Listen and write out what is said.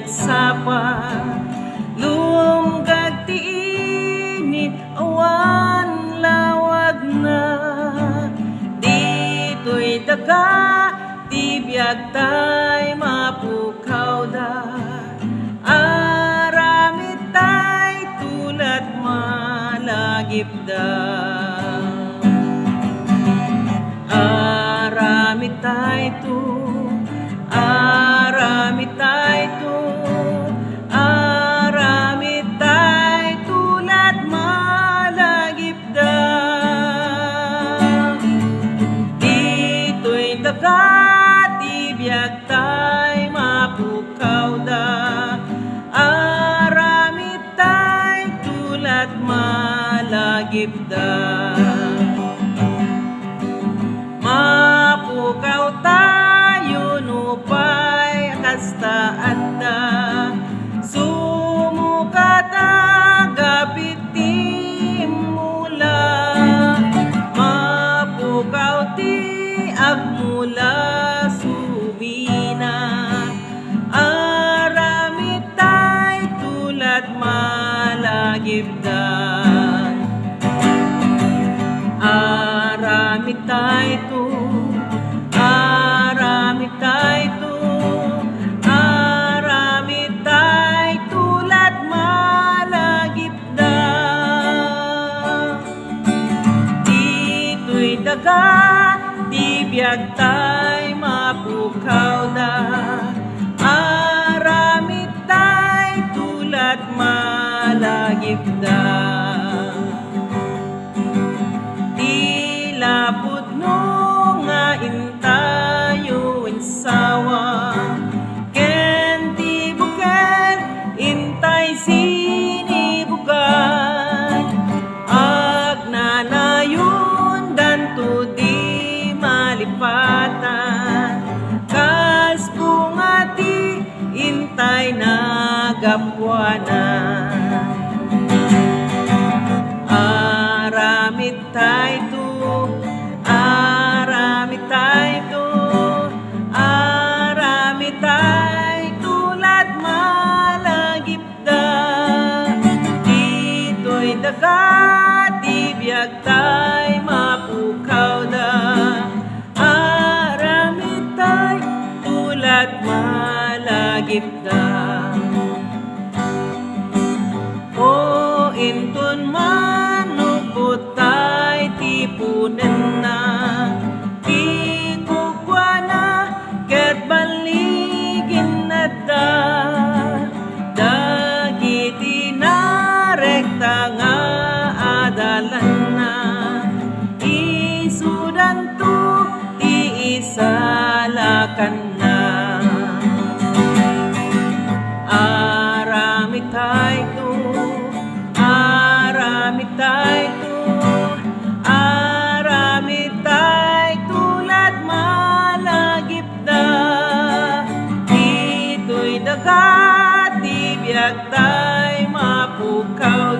tibiyag sapa lumgag tiinit awan lawag na dito'y daga tibiyag tay mapukaw da aramid tay tulad malagip da aramid tay tu aramid tay tu aramid tay tulad malagip da dito'y daga tibiyag tay mapukaw da aramid tay tulad malagip da mapukaw tayo nupay kasta adda sumukata gapitim mula mapukaw ti agmula sumina aramid tay tulad malagip da aramid tay tu aramid tay tu aramid tay tulad malagip da dito'y daga tibiyag tay mapukaw da aramid tay tulad malagip da dilapod no nga intayo insawa ken ti buken intay sinibugan agnanayon danto di malipatan kas bungati intay nagapwanan aramid tay tu aramid tay tu aramid tay tulad malagip da dito'y daga tibiyag tay mapukaw da aramid tay tulad malagip da o inton manupot tay tipunan na di kukwa na ket baligin na da dagiti na rekta nga adalan na isudan to ti isalakan na aramid tay tu aramid tay tu aramid tay tulad malagip da dito'y daga tibiyag tay mapukaw